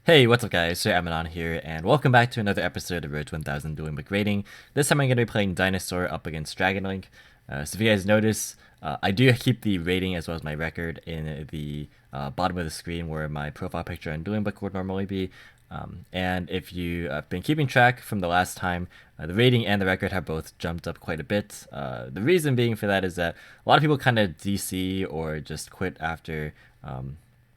Hey, what's up guys, Sir Emanon here, and welcome back to another episode of Road 1000 DuelingBook Rating. This time I'm going to be playing Dinosaur up against Dragon Link. So if you guys notice, I do keep the rating as well as my record in the bottom of the screen where my profile picture on DuelingBook would normally be. And if you have been keeping track from the last time, the rating and the record have both jumped up quite a bit. The reason being for that is that a lot of people kind of DC or just quit after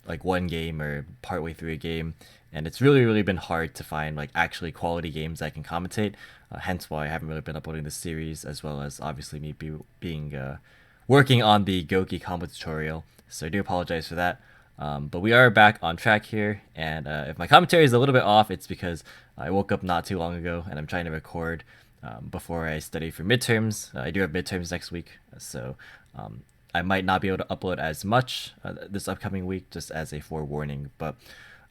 like one game or partway through a game, and it's really been hard to find like actually quality games I can commentate. Hence why I haven't really been uploading this series, as well as obviously me being working on the Goki combo tutorial. So I do apologize for that. But we are back on track here, and if my commentary is a little bit off, it's because I woke up not too long ago and I'm trying to record before I study for midterms. I do have midterms next week, so I might not be able to upload as much this upcoming week, just as a forewarning. But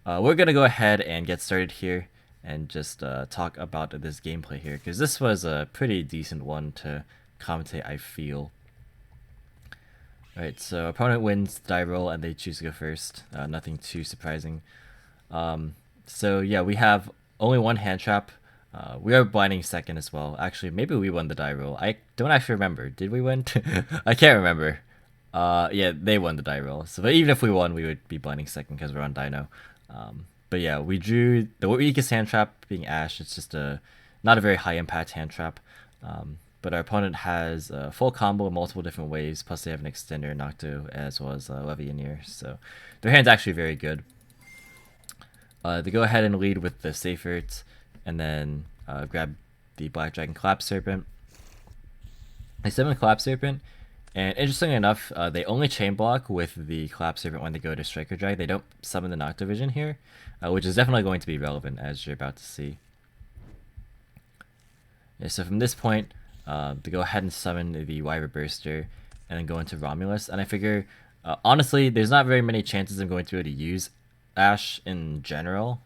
we're gonna go ahead and get started here and just talk about this gameplay here, because this was a pretty decent one to commentate, I feel. Alright, so opponent wins die roll and they choose to go first. Nothing too surprising. So yeah, we have only one hand trap. We are blinding second as well. Actually, maybe we won the die roll. I don't actually remember. Did we win? I can't remember. Yeah, they won the die roll. So, but even if we won, we would be blinding second because we're on Dino. But yeah, we drew the weakest hand trap being Ash. It's just not a very high impact hand trap. But our opponent has a full combo in multiple different ways. Plus, they have an extender, Nocto, as well as Levianeer. So their hand's actually very good. They go ahead and lead with the Safert, and then grab the Black Dragon Collapse Serpent. They summon Collapse Serpent, and interestingly enough, they only chain block with the Collapse Serpent when they go to Striker Drag. They don't summon the Nocto Vision here, which is definitely going to be relevant, as you're about to see. Yeah, so from this point, to go ahead and summon the Wyver Burster, and then go into Romulus. And I figure, honestly, there's not very many chances I'm going to be able to use Ash in general.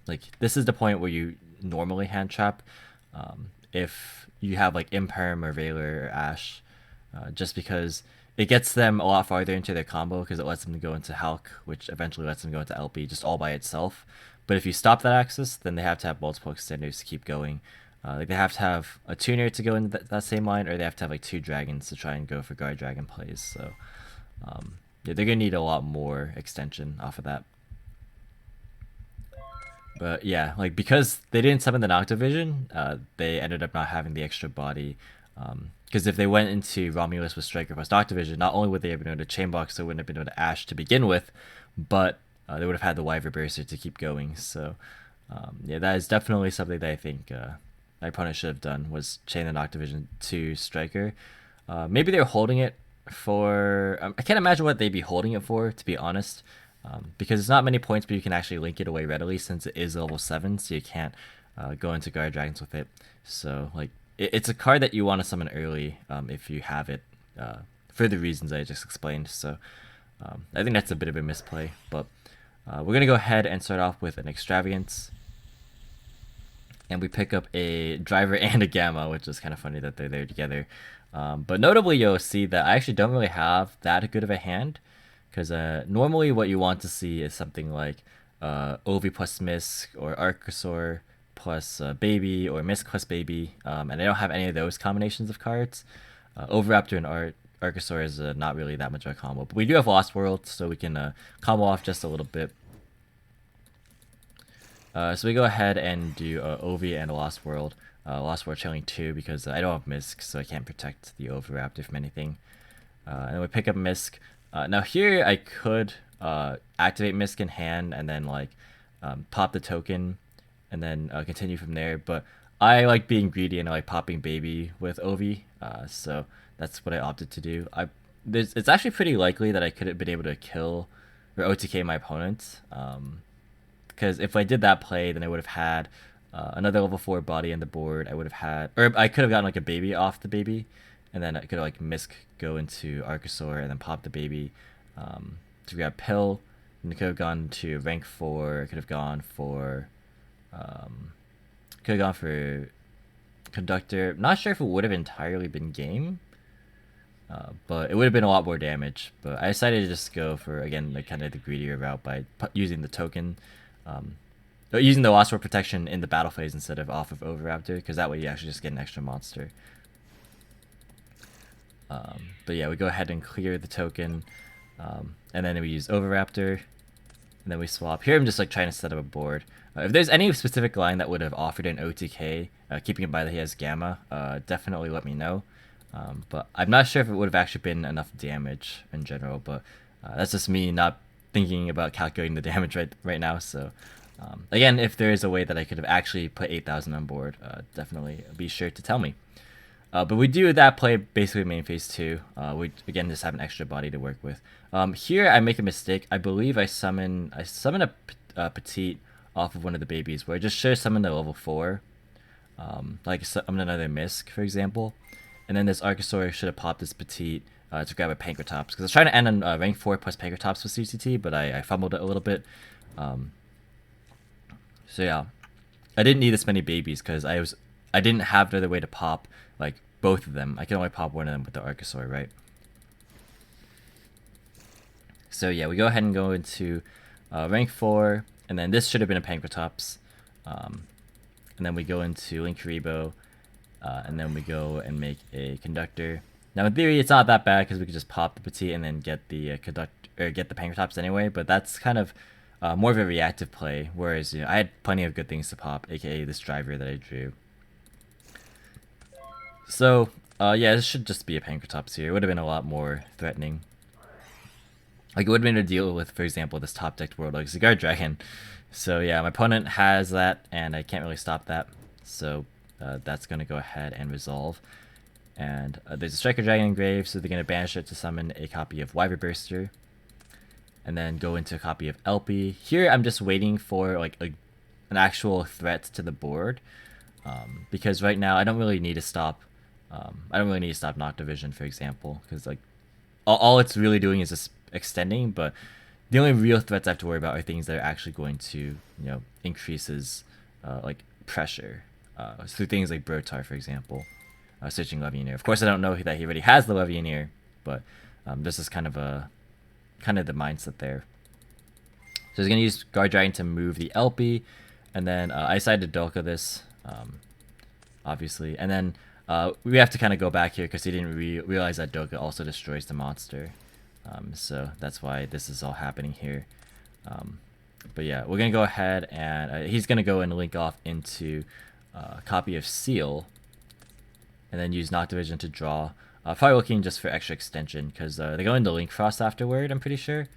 Like, this is the point where you normally hand trap. If you have like Imperm or Veiler or Ash, just because it gets them a lot farther into their combo, because it lets them go into Hulk, which eventually lets them go into LP just all by itself. But if you stop that axis, then they have to have multiple extenders to keep going. Like, they have to have a tuner to go into that same line, or they have to have like 2 dragons to try and go for guard dragon plays. So yeah, they're gonna need a lot more extension off of that. But yeah, like, because they didn't summon the Noctovision, they ended up not having the extra body. Because if they went into Romulus with Striker plus Noctovision, not only would they have been able to chain block, so they wouldn't have been able to Ash to begin with, but they would have had the Wyver Burster to keep going. So yeah, that is definitely something that I think my opponent should have done, was chain the Noctovision to Striker. Maybe they're holding it for... I can't imagine what they'd be holding it for, to be honest. Because it's not many points, but you can actually link it away readily since it is level 7, so you can't go into Guard Dragons with it. So, like, it's a card that you want to summon early if you have it, for the reasons I just explained. So, I think that's a bit of a misplay, but we're going to go ahead and start off with an Extravagance. And we pick up a Driver and a Gamma, which is kind of funny that they're there together. But notably, you'll see that I actually don't really have that good of a hand. Because normally what you want to see is something like Ovi plus Misk, or Archosaur plus Baby, or Misk plus Baby. And I don't have any of those combinations of cards. Overraptor and Archosaur is not really that much of a combo. But we do have Lost World, so we can combo off just a little bit. So we go ahead and do Ovi and Lost World. Lost World chilling 2 because I don't have Misk, so I can't protect the Overraptor from anything. And then we pick up Misk. Now here I could activate Misk in hand and then like pop the token and then continue from there. But I like being greedy and I like popping Baby with Ovi. So that's what I opted to do. It's actually pretty likely that I could have been able to kill or OTK my opponent. Because if I did that play, then I would have had another level 4 body on the board. I would have had, or I could have gotten like a Baby off the Baby, and then I could have like Misk go into Archosaur and then pop the Baby to grab Pill. And it could have gone to rank 4. It could have gone for Conductor. Not sure if it would have entirely been game. But it would have been a lot more damage. But I decided to just go for, again, like kind of the greedier route by using the token. using the Lost World protection in the battle phase instead of off of Overraptor, because that way you actually just get an extra monster. But yeah, we go ahead and clear the token, and then we use Overraptor, and then we swap. Here I'm just like trying to set up a board. If there's any specific line that would have offered an OTK, keeping in mind that he has Gamma, definitely let me know. But I'm not sure if it would have actually been enough damage in general, but that's just me not thinking about calculating the damage right now. So again, if there is a way that I could have actually put 8,000 on board, definitely be sure to tell me. But we do that play basically main phase 2. We again just have an extra body to work with. Here I make a mistake. I believe I summon a Petite off of one of the babies, where I just should have summoned a level 4. Like summon another Misk, for example. And then this Archosaur should have popped this Petite to grab a Pankratops. Because I was trying to end on rank 4 plus Pankratops with CCT, but I fumbled it a little bit. So yeah, I didn't need this many babies because I didn't have another way to pop like both of them. I can only pop one of them with the Archosaur, right? So yeah, we go ahead and go into rank 4, and then this should have been a Pankratops. And then we go into Linkuriboh, and then we go and make a Conductor. Now in theory, it's not that bad because we could just pop the Petite and then get the get the Pankratops anyway. But that's kind of more of a reactive play, whereas I had plenty of good things to pop, aka this driver that I drew. So yeah, this should just be a Pankratops here. It would have been a lot more threatening. Like it would have been to deal with, for example, this top decked world like Cigar Dragon. So yeah, my opponent has that, and I can't really stop that. So that's going to go ahead and resolve. And there's a Striker Dragon engraved, so they're going to banish it to summon a copy of Wyver Burster. And then go into a copy of Elpie. Here I'm just waiting for like an actual threat to the board. Because right now I don't really need to stop. I don't really need to stop Noctivision, for example. Because like all it's really doing is just extending, but the only real threats I have to worry about are things that are actually going to, increases like pressure through things like Brotar, for example, switching Levianeer. Of course, I don't know that he already has the Levianeer, but this is kind of the mindset there. So he's gonna use Guard Dragon to move the Elpie, and then I decided to Dolka this, obviously, and then we have to kind of go back here because he didn't realize that Dolka also destroys the monster. So that's why this is all happening here. But yeah, we're going to go ahead and he's going to go and link off into a copy of Seal. And then use Noctivision to draw. Probably looking just for extra extension because they go into Link Frost afterward, I'm pretty sure.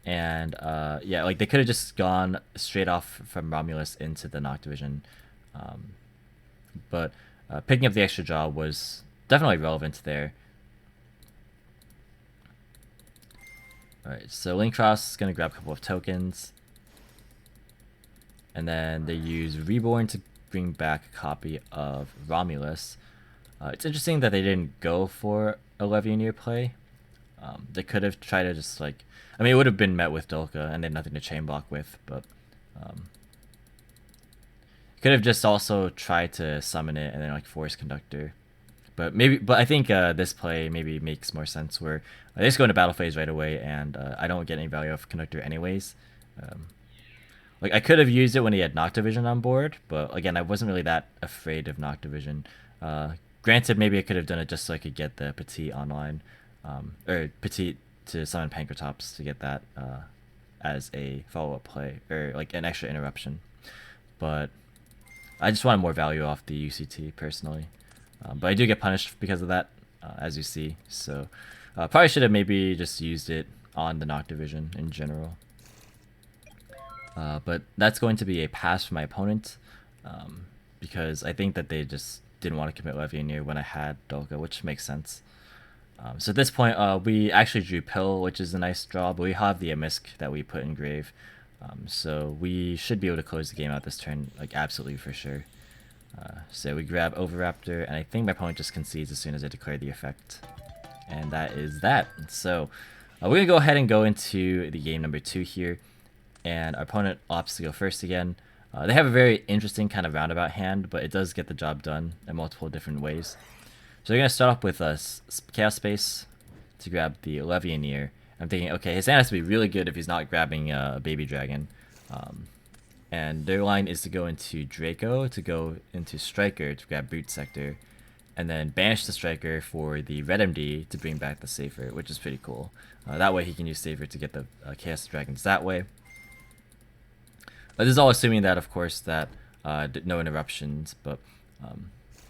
And yeah, like they could have just gone straight off from Romulus into the Noctivision. But picking up the extra draw was definitely relevant there. Alright, so Link Frost is going to grab a couple of tokens. And then they use Reborn to bring back a copy of Romulus. It's interesting that they didn't go for a Levianeer play. They could have tried to just like... I mean, it would have been met with Dolka and they had nothing to chain block with, but... could have just also tried to summon it and then like force Conductor. But I think this play maybe makes more sense where they just go into battle phase right away, and I don't get any value of Conductor anyways. Like I could have used it when he had Noctivision on board, but again, I wasn't really that afraid of Noctivision. Granted, maybe I could have done it just so I could get the Petite online, or Petite to summon Pankratops to get that as a follow-up play, or like an extra interruption. But I just wanted more value off the UCT personally. But I do get punished because of that, as you see. So probably should have maybe just used it on the Noctivision in general. But that's going to be a pass for my opponent, because I think that they just didn't want to commit Levianeer when I had Dolka, which makes sense. So at this point, we actually drew Pill, which is a nice draw, but we have the Amisk that we put in Grave. So we should be able to close the game out this turn, like absolutely for sure. So we grab Overraptor, and I think my opponent just concedes as soon as I declare the effect. And that is that. So we're going to go ahead and go into the game number 2 here. And our opponent opts to go first again. They have a very interesting kind of roundabout hand, but it does get the job done in multiple different ways. So we're going to start off with Chaos Space to grab the Levianeer. I'm thinking, okay, his hand has to be really good if he's not grabbing a Baby Dragon. and their line is to go into Draco, to go into Striker to grab Boot Sector, and then banish the Striker for the Red MD to bring back the Safer, which is pretty cool. That way he can use Safer to get the Chaos Dragons that way. This is all assuming that, of course, that no interruptions, but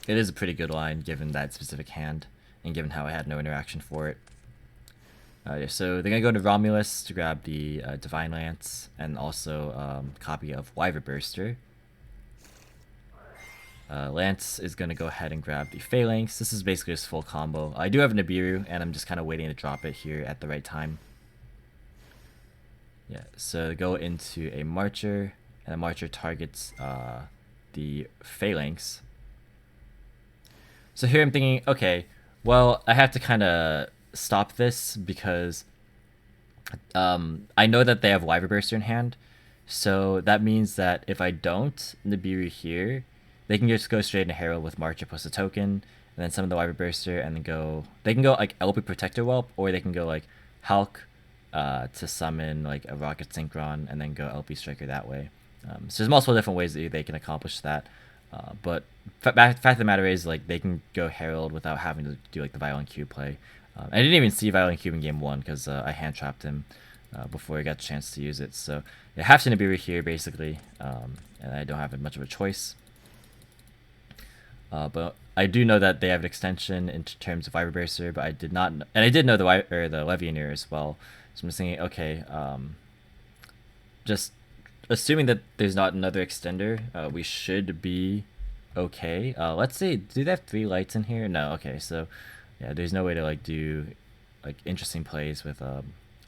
it is a pretty good line given that specific hand, and given how I had no interaction for it. Yeah, so they're going to go into Romulus to grab the Divine Lance, and also copy of Wyver Burster. Lance is going to go ahead and grab the Phalanx. This is basically just full combo. I do have a Nibiru, and I'm just kind of waiting to drop it here at the right time. Yeah, so go into a Marcher, and the Marcher targets the Phalanx. So here I'm thinking, okay, well, I have to kind of stop this because I know that they have Wyver Burster in hand, so that means that if I don't Nibiru here, they can just go straight into Herald with Marcher plus a token, and then summon the Wyver Burster, and then they can go like LP Protector Whelp, or they can go like Hulk to summon like a Rocket Synchron, and then go LP Striker that way. So there's multiple different ways that they can accomplish that. But fact of the matter is, like, they can go Herald without having to do like the Violent Cube play. I didn't even see Violent Cube in game 1 because I hand trapped him before I got the chance to use it. So I have to Nibiru here basically, and I don't have much of a choice. But I do know that they have an extension in terms of Wyver Burster, but I did not, and I did know the Levianeer as well. So I'm just thinking, okay, just assuming that there's not another extender, we should be okay. Let's see, do they have 3 lights in here? No. Okay, so yeah, there's no way to like do like interesting plays with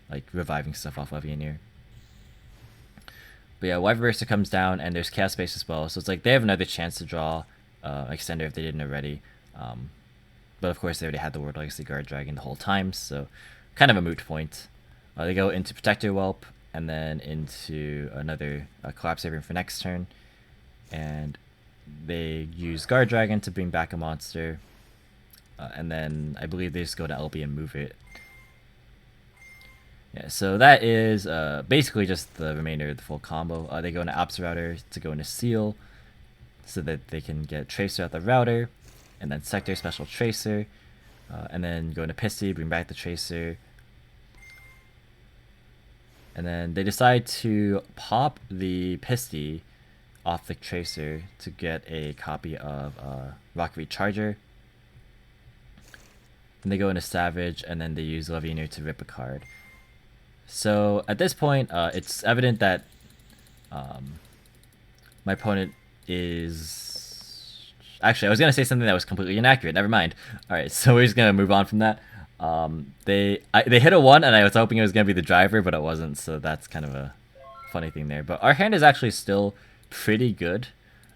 like reviving stuff off Levianeer. But yeah, Wyver Burster comes down, and there's Chaos Space as well, so it's like they have another chance to draw extender if they didn't already. But of course they already had the World Legacy Guard Dragon the whole time, so kind of a moot point. They go into Protector Whelp, and then into another Collapse Saber for next turn, and they use Guard Dragon to bring back a monster, and then I believe they just go to LB and move it. Yeah, so that is basically just the remainder of the full combo. They go into Ops Router to go into Seal, so that they can get Tracer out the router, and then Sector Special Tracer, and then go into Pissy, bring back the Tracer. And then they decide to pop the Pissy off the Tracer to get a copy of Rocket Recharger. And they go into Savage, and then they use Levianeer to rip a card. So at this point, it's evident that my opponent is... Actually, I was going to say something that was completely inaccurate. Never mind. Alright, so we're just going to move on from that. They hit a 1, and I was hoping it was going to be the driver, but it wasn't, so that's kind of a funny thing there. But our hand is actually still pretty good.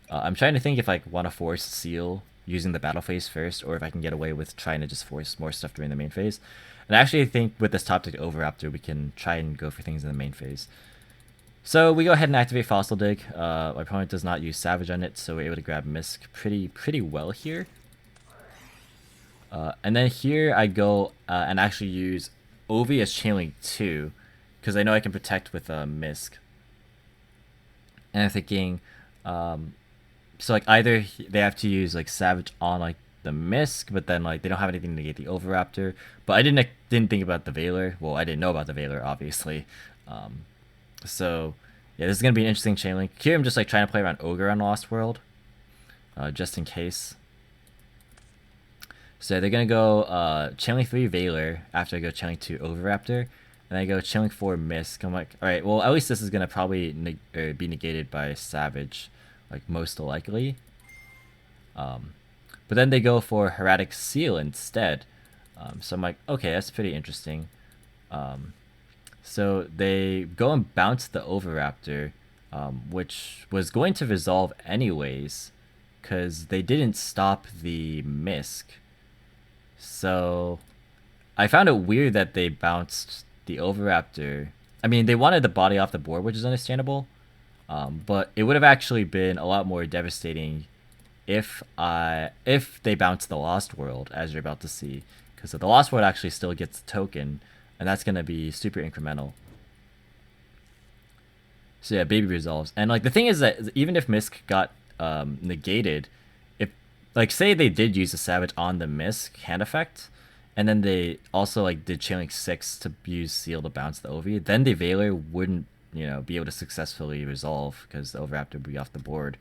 I'm trying to think if I want to force Seal using the battle phase first, or if I can get away with trying to just force more stuff during the main phase. And I actually think with this top deck Overraptor, we can try and go for things in the main phase. So we go ahead and activate Fossil Dig. My opponent does not use Savage on it, so we're able to grab Misk pretty well here. And then here I go and actually use Ovi as Chainlink 2, because I know I can protect with Misk. And I'm thinking, so like either they have to use like Savage on like the Misk, but then like they don't have anything to negate the Overraptor. But I didn't think about the Veiler. Well, I didn't know about the Veiler, obviously. So yeah, this is gonna be an interesting Chainlink. Here I'm just like trying to play around Ogre on Lost World, just in case. So they're gonna go Chainlink 3 Veiler after I go Chainlink 2 Overraptor, and I go Chainlink 4 Misk. I'm like, all right, well at least this is gonna probably be negated by Savage, like most likely. But then they go for Hieratic Seal instead. So I'm like, okay, that's pretty interesting. So they go and bounce the Overraptor, which was going to resolve anyways, because they didn't stop the Misk. So I found it weird that they bounced the Overraptor. I mean, they wanted the body off the board, which is understandable. But it would have actually been a lot more devastating if they bounced the Lost World, as you're about to see, because the Lost World actually still gets the token, and that's going to be super incremental. So yeah, baby resolves. And like the thing is that even if Misk got negated, if like say they did use the Savage on the Misk hand effect, and then they also like did Chain Link 6 to use Seal to bounce the Ovi, then the Veiler wouldn't, be able to successfully resolve because the Overraptor would be off the board.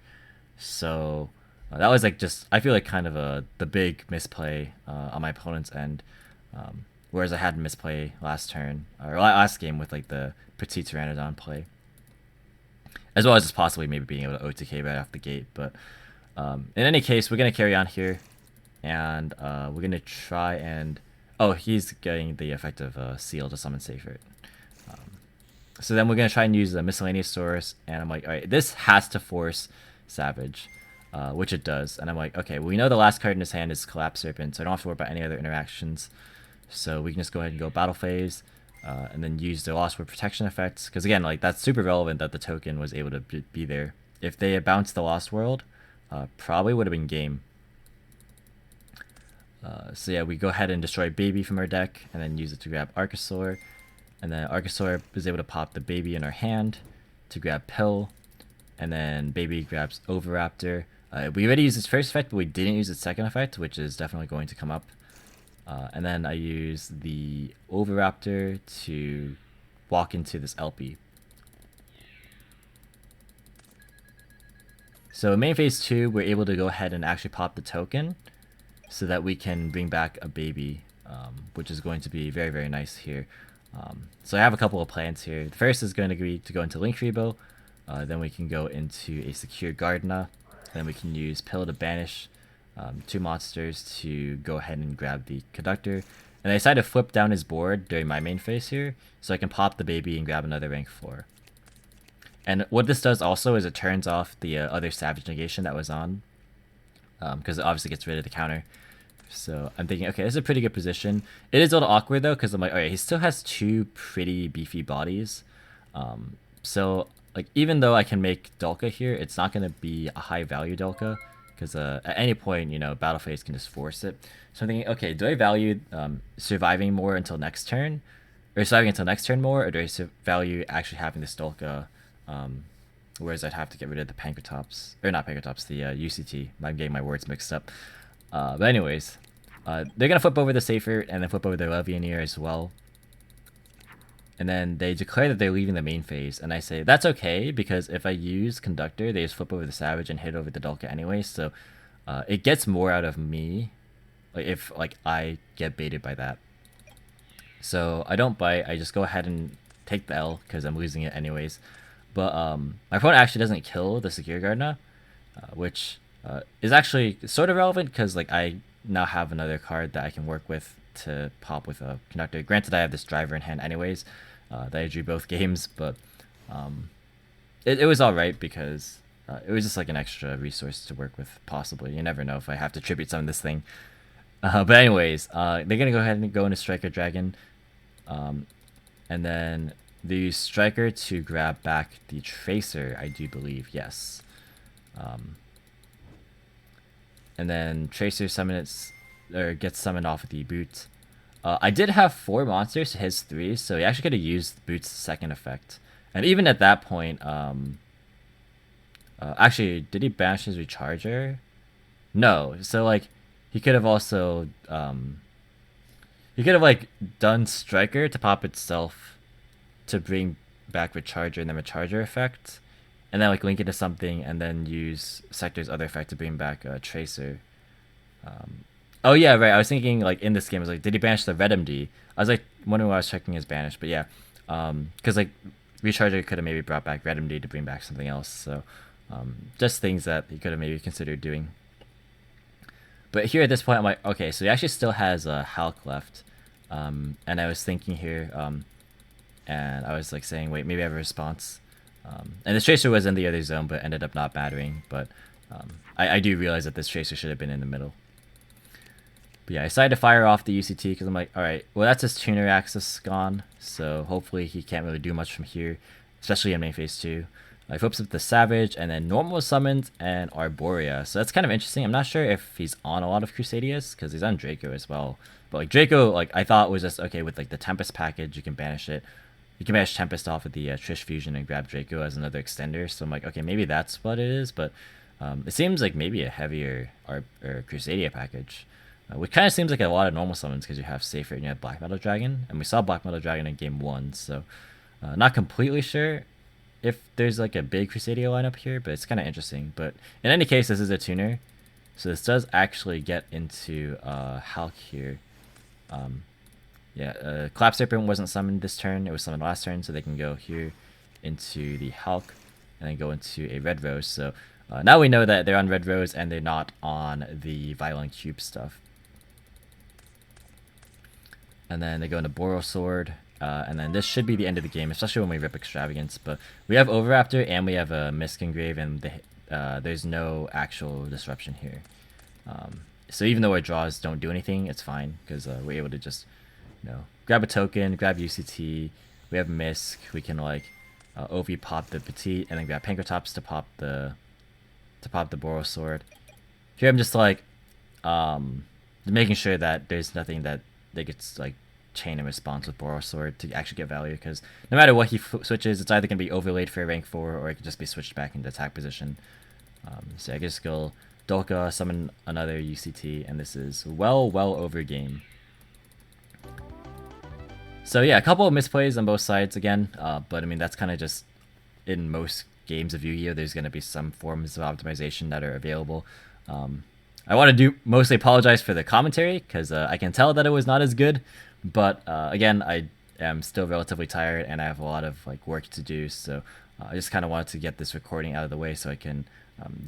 So that was like just I feel like kind of the big misplay on my opponent's end. Whereas I had misplay last turn or last game with like the Petite Pteranodon play, as well as just possibly maybe being able to OTK right off the gate. But in any case, we're gonna carry on here, and we're gonna try and he's getting the effect of Seal to summon Seyfert. So then we're gonna try and use the Miscellaneous Source, and I'm like, all right, this has to force Savage, which it does. And I'm like, okay, well, we know the last card in his hand is Collapse Serpent, so I don't have to worry about any other interactions. So we can just go ahead and go Battle Phase, and then use the Lost Word Protection effects. Because again, like that's super relevant that the token was able to be there. If they had bounced the Lost World, probably would have been game. So yeah, we go ahead and destroy Baby from our deck, and then use it to grab Archosaur. And then Archosaur is able to pop the Baby in our hand to grab Pill. And then Baby grabs Overraptor. We already used its first effect, but we didn't use its second effect, which is definitely going to come up. And then I use the Overraptor to walk into this LP. So in main phase 2, we're able to go ahead and actually pop the token so that we can bring back a Baby, which is going to be very, very nice here. So I have a couple of plans here. The first is going to be to go into Linktribo. Then we can go into a Secure Gardena. Then we can use Pill to banish 2 monsters to go ahead and grab the Conductor. And I decided to flip down his board during my main phase here, so I can pop the Baby and grab another rank 4. And what this does also is it turns off the other Savage negation that was on, because it obviously gets rid of the counter. So I'm thinking, okay, this is a pretty good position. It is a little awkward though, because I'm like, alright, he still has 2 pretty beefy bodies. So like even though I can make Dulka here, it's not going to be a high value Dulka, because at any point, Battle Phase can just force it. So I'm thinking, okay, do I value surviving more until next turn, or surviving until next turn more, or do I value actually having this Dulka, whereas I'd have to get rid of the Pankratops, or not Pankratops, the UCT. I'm getting my words mixed up. But anyways, they're going to flip over the Seyfert and then flip over the Levianeer as well. And then they declare that they're leaving the main phase, and I say, that's okay, because if I use Conductor, they just flip over the Savage and hit over the Dulka anyway, so it gets more out of me if I get baited by that. So I don't bite, I just go ahead and take the L, because I'm losing it anyways. But my opponent actually doesn't kill the Secure Gardena, which is actually sort of relevant, because I now have another card that I can work with to pop with a Conductor. Granted, I have this Driver in hand anyways, that I drew both games, but it was alright, because it was just like an extra resource to work with, possibly. You never know if I have to tribute summon this thing. But anyways, they're gonna go ahead and go into Striker Dragon, and then they use Striker to grab back the Tracer, I do believe, yes. And then Tracer summons or gets summoned off of the boot. I did have 4 monsters to his 3, so he actually could have used Boot's second effect. And even at that point, actually, did he banish his Recharger? No, so he could have also he could have done Striker to pop itself to bring back Recharger and then Recharger effect, and then link it to something, and then use Sector's other effect to bring back Tracer. Oh yeah, right. I was thinking in this game, I was did he banish the Red MD? I was wondering why I was checking his banish, but yeah, because Recharger could have maybe brought back Red MD to bring back something else. So just things that he could have maybe considered doing. But here at this point, I'm like, okay, so he actually still has a Hulk left, and I was thinking here, and I was saying, wait, maybe I have a response. And this Tracer was in the other zone, but ended up not mattering. But I do realize that this Tracer should have been in the middle. But yeah, I decided to fire off the UCT because I'm like, alright, well that's his tuner axis gone, so hopefully he can't really do much from here, especially in main phase 2. I flips up the Savage, and then normal summons and Arborea, so that's kind of interesting. I'm not sure if he's on a lot of Crusadius, because he's on Draco as well. But Draco, I thought was just okay with the Tempest package, you can banish it. you can banish Tempest off of the Trish Fusion and grab Draco as another extender. So I'm like, okay, maybe that's what it is, but it seems like maybe a heavier or Crusadia package. Which kind of seems like a lot of normal summons because you have Safer and you have Black Metal Dragon. And we saw Black Metal Dragon in game 1, so not completely sure if there's like a big Crusadia lineup here, but it's kind of interesting. But in any case, this is a tuner. So this does actually get into Hulk here. Clap Serpent wasn't summoned this turn. It was summoned last turn, so they can go here into the Hulk and then go into a Red Rose. So now we know that they're on Red Rose and they're not on the Violent Cube stuff. And then they go into Boral Sword. And then this should be the end of the game, especially when we rip Extravagance. But we have Overraptor and we have a Misk Engrave, and there's no actual disruption here. So even though our draws don't do anything, it's fine because we're able to just, grab a token, grab UCT. We have Misk. We can like OV pop the Petite, and then grab Pankratops to pop the Boral Sword. Here I'm just like making sure that there's nothing that they could like chain in response with Boral Sword to actually get value, because no matter what he switches, it's either going to be overlaid for a rank 4 or it can just be switched back into attack position. So I just go Dolka, summon another UCT, and this is well over game. So yeah, a couple of misplays on both sides again, but I mean that's kind of just in most games of Yu-Gi-Oh! There's going to be some forms of optimization that are available. I want to mostly apologize for the commentary because I can tell that it was not as good, but again, I am still relatively tired and I have a lot of like work to do, so I just kind of wanted to get this recording out of the way so I can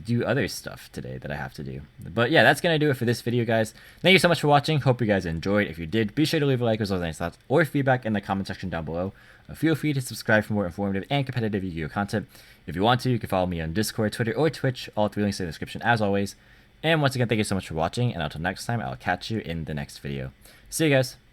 do other stuff today that I have to do. But yeah, that's going to do it for this video, guys. Thank you so much for watching. Hope you guys enjoyed. If you did, be sure to leave a like with any thoughts or feedback in the comment section down below. Feel free to subscribe for more informative and competitive Yu-Gi-Oh! Content. If you want to, you can follow me on Discord, Twitter, or Twitch. All 3 links in the description as always. And once again, thank you so much for watching, and until next time, I'll catch you in the next video. See you guys!